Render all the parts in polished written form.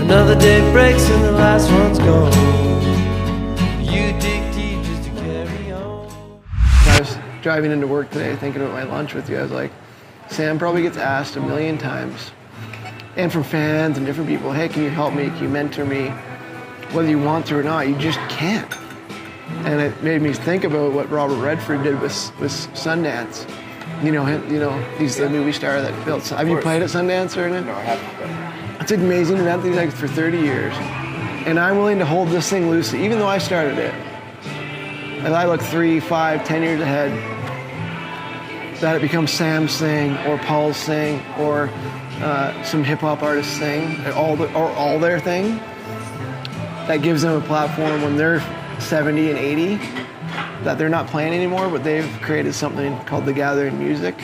Another day breaks and the last one's gone. You dig deep just to carry on. I was driving into work today thinking about my lunch with you. I was like, Sam probably gets asked a million times, and from fans and different people, hey, can you help me? Can you mentor me? Whether you want to or not, you just can't. And it made me think about what Robert Redford did with Sundance. You know him. You know he's the movie star that built. Have you played at Sundance or anything? No, I haven't. It's an amazing event that he's like for 30 years, and I'm willing to hold this thing loosely, even though I started it. And I look 3, 5, 10 years ahead, that it becomes Sam's thing or Paul's thing or some hip hop artist's thing, or all their thing. That gives them a platform when they're 70 and 80 that they're not playing anymore, but they've created something called The Gathering Music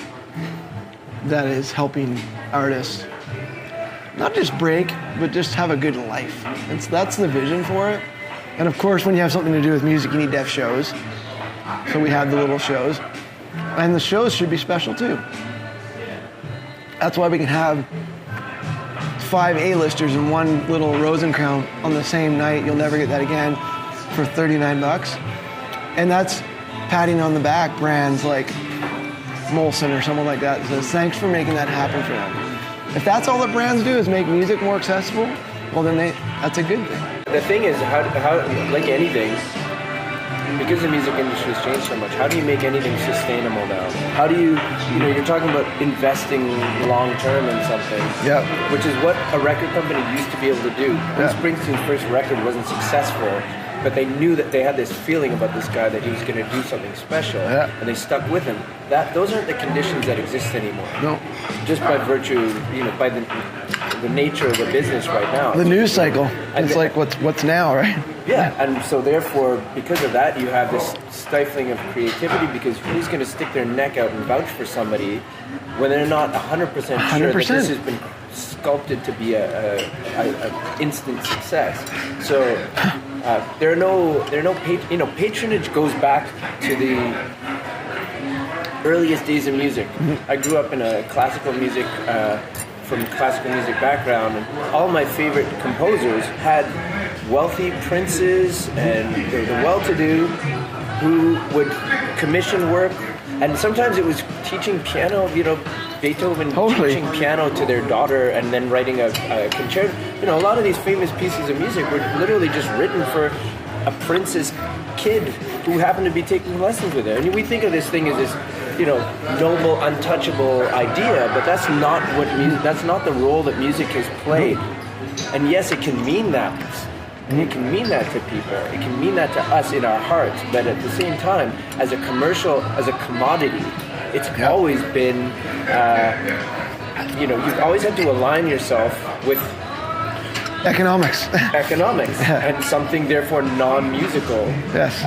that is helping artists not just break, but just have a good life. That's the vision for it. And of course, when you have something to do with music, you need to have shows. So we have the little shows. And the shows should be special too. That's why we can have 5 A-listers and 1 little Rosencrown on the same night. You'll never get that again for $39. And that's patting on the back brands like Molson or someone like that. It says, thanks for making that happen for them. If that's all that brands do is make music more accessible, well then that's a good thing. The thing is, how like anything, because the music industry has changed so much, how do you make anything sustainable now? How do you're talking about investing long term in something, yeah, which is what a record company used to be able to do. When Springsteen's first record wasn't successful, but they knew that they had this feeling about this guy that he was going to do something special, and they stuck with him. Those aren't the conditions that exist anymore. No. Just by virtue, by the nature of the business right now. The news cycle. It's like what's now, right? Yeah, and so therefore, because of that, you have this stifling of creativity, because who's going to stick their neck out and vouch for somebody when they're not 100% sure that this has been sculpted to be a instant success. So there are no patronage goes back to the earliest days of music. I grew up in a classical music background, and all my favorite composers had wealthy princes and the well-to-do who would commission work, and sometimes it was teaching piano, Beethoven teaching piano to their daughter and then writing a concerto. A lot of these famous pieces of music were literally just written for a prince's kid who happened to be taking lessons with it. And we think of this thing as this, noble, untouchable idea, but that's not that's not the role that music has played. And yes, it can mean that. And it can mean that to people. It can mean that to us in our hearts. But at the same time, as a commodity, it's always been, you've always had to align yourself with economics, and something therefore non-musical. Yes.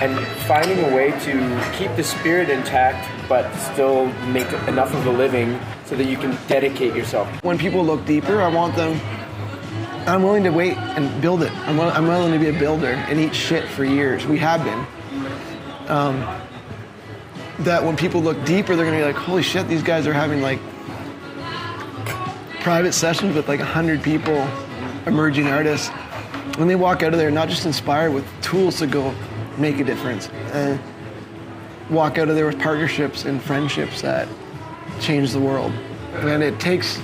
And finding a way to keep the spirit intact, but still make enough of a living so that you can dedicate yourself. When people look deeper, I'm willing to wait and build it. I'm willing to be a builder and eat shit for years. We have been. That when people look deeper, they're gonna be like, holy shit, these guys are having like private sessions with like 100 people, emerging artists. When they walk out of there, not just inspired with tools to go make a difference, and walk out of there with partnerships and friendships that change the world. And it takes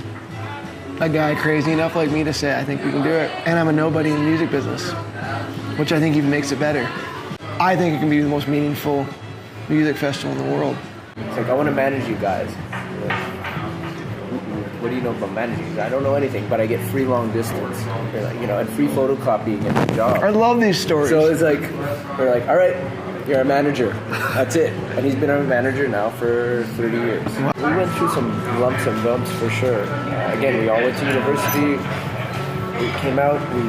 a guy crazy enough like me to say, I think we can do it. And I'm a nobody in the music business, which I think even makes it better. I think it can be the most meaningful music festival in the world. It's like, I want to manage you guys. What do you know about managing? I don't know anything, but I get free long distance, and free photocopying at the job. I love these stories. So it's like, we're like, all right, you're a manager. That's it. And he's been our manager now for 30 years. We went through some lumps and bumps for sure. Again, we all went to university. We came out. We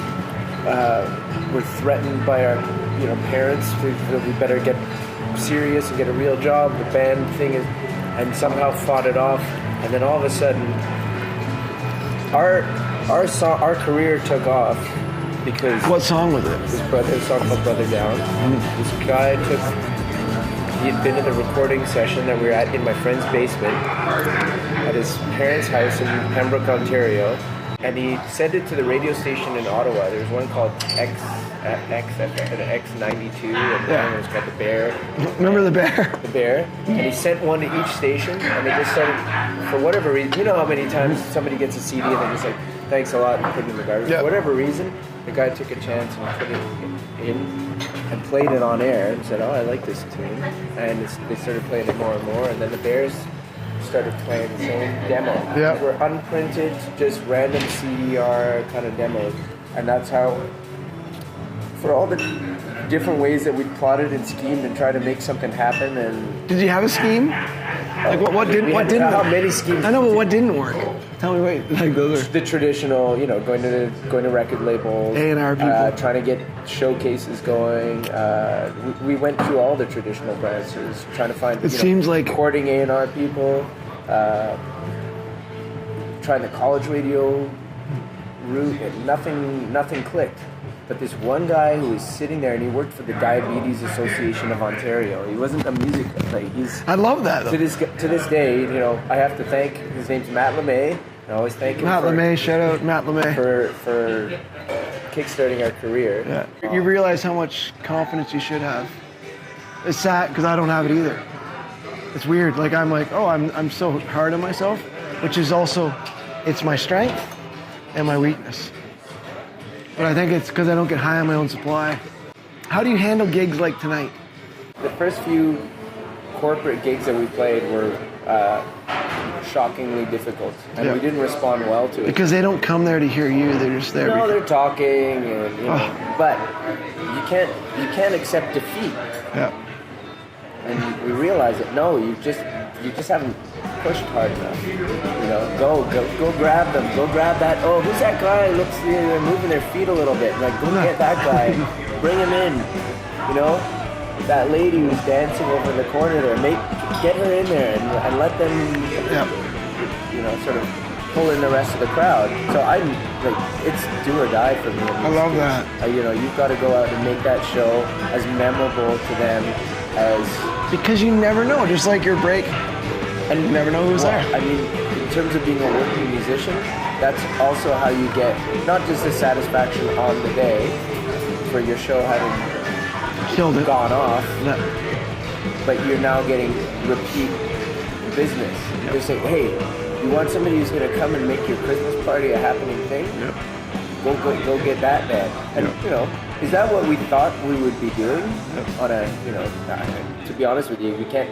were threatened by our, parents that we better get serious and get a real job. The band thing and somehow fought it off. And then all of a sudden, our career took off because... What song was it? This song called Brother Down. This guy he'd been at the recording session that we were at in my friend's basement at his parents' house in Pembroke, Ontario. And he sent it to the radio station in Ottawa. There's one called X92, and the other was called The Bear. Remember The Bear? The Bear. And he sent one to each station, and they just started, for whatever reason, you know how many times somebody gets a CD and they're just like, thanks a lot, and put it in the garbage. Yeah. For whatever reason, the guy took a chance and put it in and played it on air and said, oh, I like this tune. And they started playing it more and more, and then the Bears started playing the same demo. Yeah. They were unprinted, just random CDR kind of demos. And that's how, for all the different ways that we plotted and schemed and tried to make something happen. And Did you have a scheme? Like what didn't? What didn't? How many schemes? I know, but what didn't work? Tell me, wait. Like those are the traditional, going to record labels, A&R people, trying to get showcases going. We went through all the traditional branches, trying to find. It seems like recording A&R people, trying the college radio route, and nothing clicked. But this one guy who was sitting there, and he worked for the Diabetes Association of Ontario. He wasn't a music like I love that though. To this day, I have to thank, his name's Matt LeMay. I always thank him. Matt LeMay, shout out Matt LeMay for kickstarting our career. Yeah. You realize how much confidence you should have. It's sad because I don't have it either. It's weird. Like I'm so hard on myself, which is also, it's my strength and my weakness. But I think it's because I don't get high on my own supply. How do you handle gigs like tonight? The first few corporate gigs that we played were shockingly difficult, and we didn't respond well to it. Because they don't come there to hear you; they're just there. No, they're talking, and but you can't accept defeat. Yeah. And we realize that you just haven't pushed hard enough. Go grab them. Go grab that. Oh, who's that guy? Looks, they're moving their feet a little bit. Like, go get that guy. Bring him in. That lady who's dancing over in the corner there. Get her in there and let them, sort of pull in the rest of the crowd. So I'm like, it's do or die for me. I love that. You've got to go out and make that show as memorable to them as. Because you never know, just like your break. And you never know who's there. I mean, in terms of being a working musician, that's also how you get not just the satisfaction on the day for your show having gone off, but you're now getting repeat business. Yep. They're saying, hey, you want somebody who's going to come and make your Christmas party a happening thing? Yep. Go get that band. And, is that what we thought we would be doing on a, to be honest with you, we can't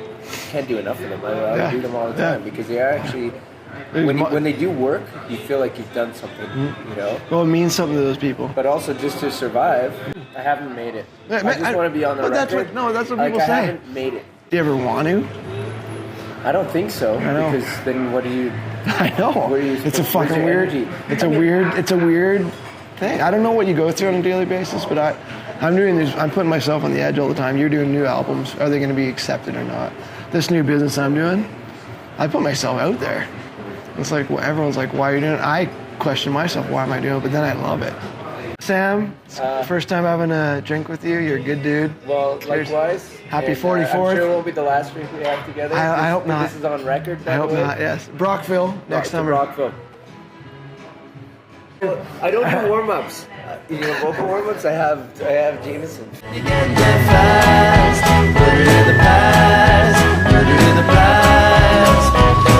do enough of them. I do them all the time because they are actually, when they do work, you feel like you've done something, Well, it means something to those people. But also just to survive, I haven't made it. I just want to be on the record. That's what people say. I haven't made it. Do you ever want to? I don't think so. I know. Because then what do you... I know. What are you it's a fucking weird... Energy? It's a weird thing. I don't know what you go through on a daily basis, but I'm doing this. I'm putting myself on the edge all the time. You're doing new albums. Are they going to be accepted or not? This new business I'm doing, I put myself out there. It's like, well, everyone's like, why are you doing it? I question myself, why am I doing it? But then I love it. Sam, first time having a drink with you. You're a good dude. Well, cheers. Likewise. Happy and, 44th. I'm sure it won't be the last drink we have together. I hope not. This is on record. I hope not, yes. Brockville, next summer. Brockville. I don't do warm-ups. Vocal warm-ups, I have Jameson. You get there fast, put it in the past, put it in the past.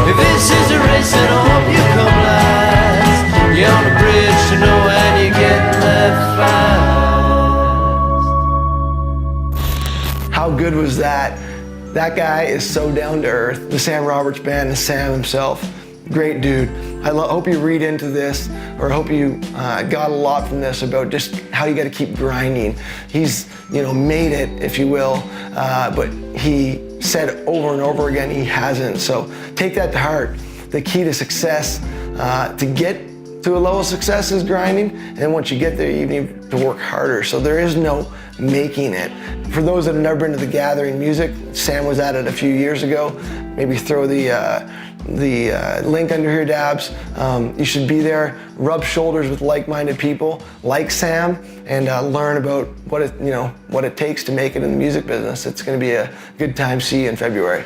If this is a race, then I hope you come last. You're on the bridge to nowhere and you get left fast. How good was that? That guy is so down to earth. The Sam Roberts Band, the Sam himself. Great dude. I hope you read into this, or I hope you got a lot from this about just how you got to keep grinding. He's, made it, if you will, but he said over and over again he hasn't. So take that to heart. The key to success, to get to a level of success is grinding, and once you get there, you need to work harder. So there is no making it. For those that have never been to the Gathering Music, Sam was at it a few years ago. Maybe throw the link under here, Dabs. You should be there, rub shoulders with like-minded people like Sam, and learn about what it takes to make it in the music business. It's going to be a good time. See you in February.